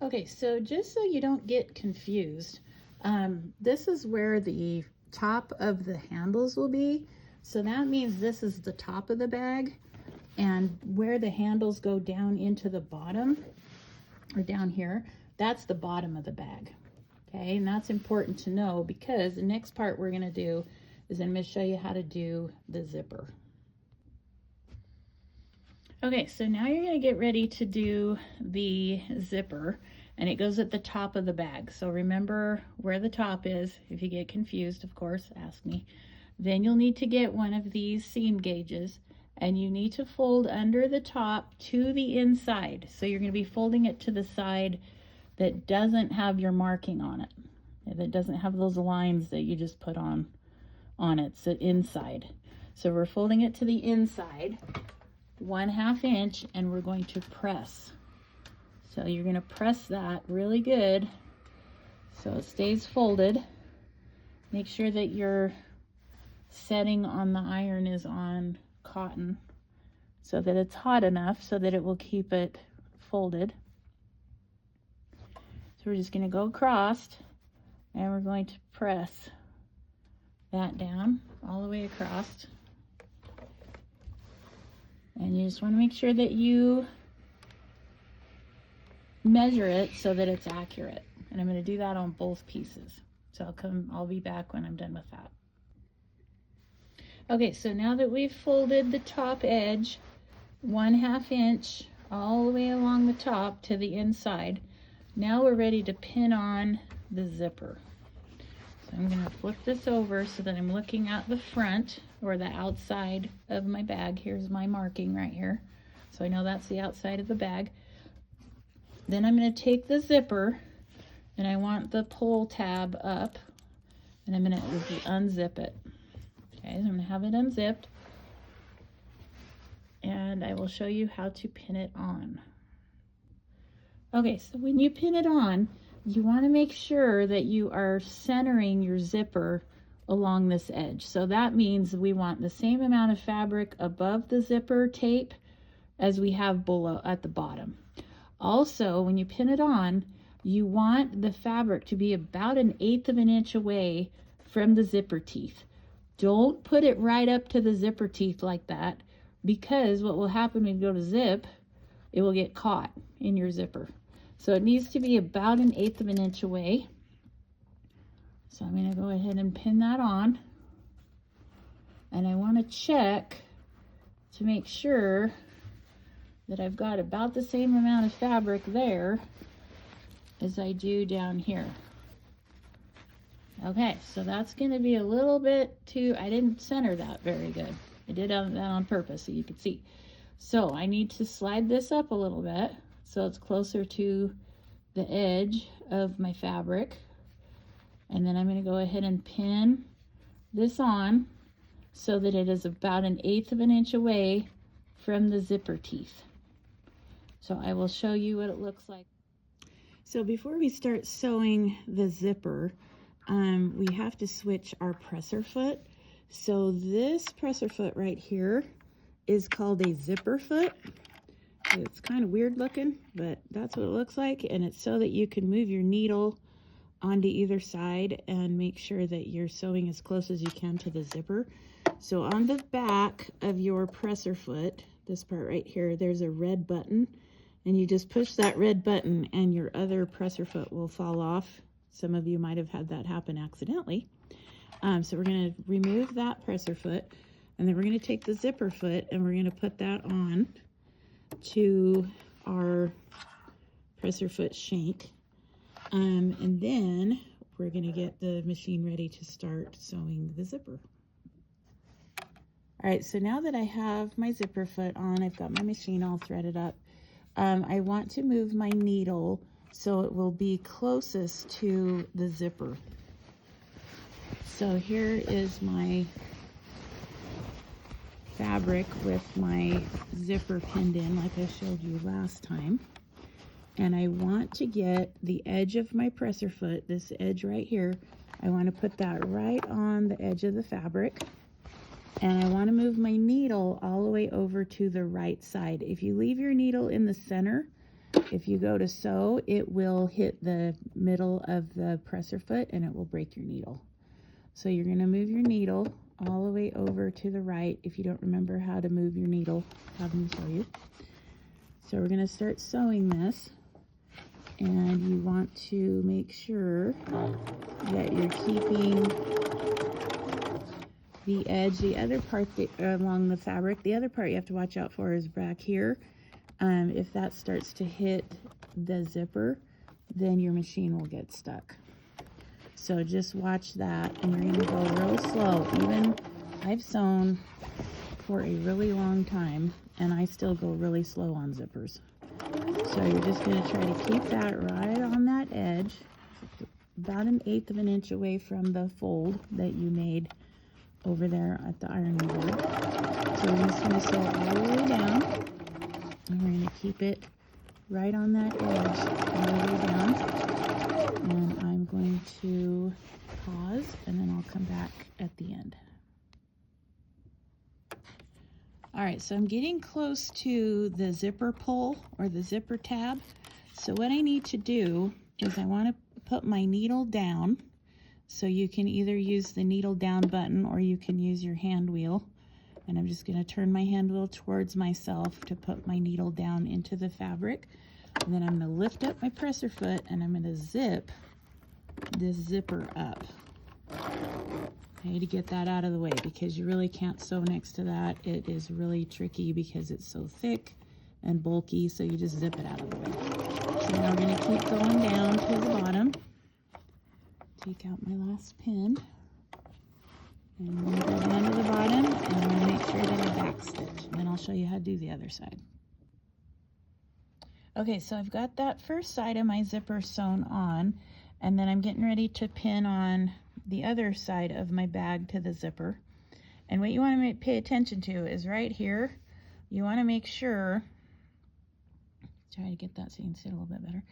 Okay, so just so you don't get confused, this is where the top of the handles will be. So that means this is the top of the bag, and where the handles go down into the bottom, or down here, that's the bottom of the bag. Okay, and that's important to know because the next part we're going to do is I'm going to show you how to do the zipper. Okay, so now you're going to get ready to do the zipper, and it goes at the top of the bag. So remember where the top is. If you get confused, of course, ask me. Then you'll need to get one of these seam gauges, and you need to fold under the top to the inside. So you're going to be folding it to the side that doesn't have your marking on it, that doesn't have those lines that you just put on it, so inside. So we're folding it to the inside, 1/2 inch, and we're going to press. So you're going to press that really good so it stays folded. Make sure that your setting on the iron is on cotton so that it's hot enough so that it will keep it folded. So we're just going to go across and we're going to press that down all the way across. And you just want to make sure that you measure it so that it's accurate. And I'm going to do that on both pieces. So I'll be back when I'm done with that. Okay, so now that we've folded the top edge 1/2 inch all the way along the top to the inside, now we're ready to pin on the zipper. So I'm going to flip this over so that I'm looking at the front or the outside of my bag. Here's my marking right here. So I know that's the outside of the bag. Then I'm going to take the zipper and I want the pull tab up, and I'm going to unzip it. Okay, so I'm going to have it unzipped, and I will show you how to pin it on. Okay, so when you pin it on, you want to make sure that you are centering your zipper along this edge. So that means we want the same amount of fabric above the zipper tape as we have below at the bottom. Also, when you pin it on, you want the fabric to be about 1/8 of an inch away from the zipper teeth. Don't put it right up to the zipper teeth like that, because what will happen when you go to zip, it will get caught in your zipper. So it needs to be about 1/8 of an inch away. So I'm going to go ahead and pin that on. And I want to check to make sure that I've got about the same amount of fabric there as I do down here. Okay, so that's going to be a little bit too, I didn't center that very good. I did that on purpose so you could see. So I need to slide this up a little bit so it's closer to the edge of my fabric. And then I'm going to go ahead and pin this on so that it is about 1/8 of an inch away from the zipper teeth. So I will show you what it looks like. So before we start sewing the zipper, we have to switch our presser foot. So this presser foot right here is called a zipper foot. It's kind of weird looking, but that's what it looks like. And it's so that you can move your needle onto either side and make sure that you're sewing as close as you can to the zipper. So on the back of your presser foot, this part right here, there's a red button, and you just push that red button and your other presser foot will fall off. Some of you might have had that happen accidentally. So we're going to remove that presser foot, and then we're going to take the zipper foot and we're going to put that on to our presser foot shank. And then we're going to get the machine ready to start sewing the zipper. All right, so now that I have my zipper foot on, I've got my machine all threaded up. I want to move my needle so it will be closest to the zipper. So here is my fabric with my zipper pinned in like I showed you last time. And I want to get the edge of my presser foot, this edge right here, I want to put that right on the edge of the fabric. And I want to move my needle all the way over to the right side. If you leave your needle in the center, If you go to sew, it will hit the middle of the presser foot and it will break your needle. So you're going to move your needle all the way over to the right. If you don't remember how to move your needle, have me show you. So we're going to start sewing this, and you want to make sure that you're keeping the edge. The other part along the fabric, the other part you have to watch out for is back here. If that starts to hit the zipper, then your machine will get stuck. So just watch that, and you're going to go real slow. Even I've sewn for a really long time, and I still go really slow on zippers. So you're just going to try to keep that right on that edge, about 1/8 of an inch away from the fold that you made over there at the ironing board. So we're just going to sew all the way down, and we're going to keep it right on that edge all the way down. And I'm going to pause, and then I'll come back at the end. All right, so I'm getting close to the zipper pull or the zipper tab. So what I need to do is I want to put my needle down. So you can either use the needle down button or you can use your hand wheel. And I'm just going to turn my hand wheel towards myself to put my needle down into the fabric. And then I'm going to lift up my presser foot and I'm going to zip this zipper up. Okay, to get that out of the way, because you really can't sew next to that. It is really tricky because it's so thick and bulky, so you just zip it out of the way. So now we're going to keep going down to the bottom. Take out my last pin. And I'm going to go down to the bottom, and I'm going to make sure that I back stitch. And then I'll show you how to do the other side. Okay, so I've got that first side of my zipper sewn on, and then I'm getting ready to pin on the other side of my bag to the zipper. And what you want to pay attention to is right here, you want to make sure, try to get that so you can see it a little bit better.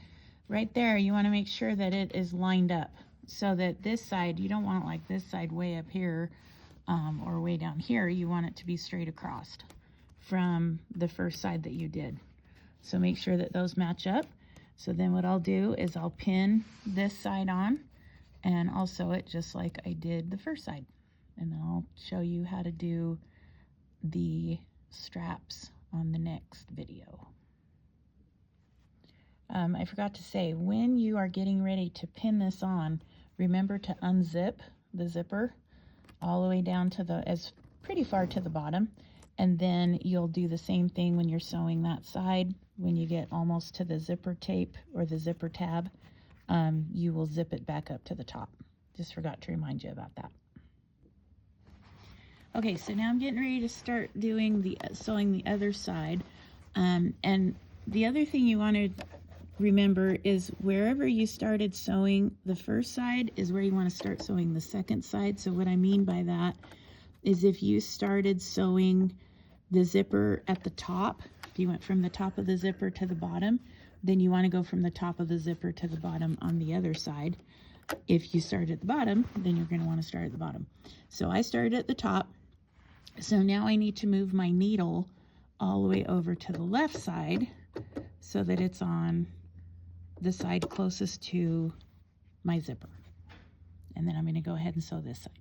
Right there, you want to make sure that it is lined up so that this side, you don't want it like this side way up here or way down here. You want it to be straight across from the first side that you did. So make sure that those match up. So then what I'll do is I'll pin this side on and I'll sew it just like I did the first side. And then I'll show you how to do the straps on the next video. I forgot to say, when you are getting ready to pin this on, remember to unzip the zipper all the way down to as pretty far to the bottom. And then you'll do the same thing when you're sewing that side. When you get almost to the zipper tape or the zipper tab, you will zip it back up to the top. Just forgot to remind you about that. Okay, so now I'm getting ready to start doing the sewing the other side. And the other thing you want to remember is wherever you started sewing the first side is where you want to start sewing the second side. So what I mean by that is if you started sewing the zipper at the top, if you went from the top of the zipper to the bottom, then you want to go from the top of the zipper to the bottom on the other side. If you started at the bottom, then you're going to want to start at the bottom. So I started at the top. So now I need to move my needle all the way over to the left side so that it's on the side closest to my zipper. And then I'm going to go ahead and sew this side.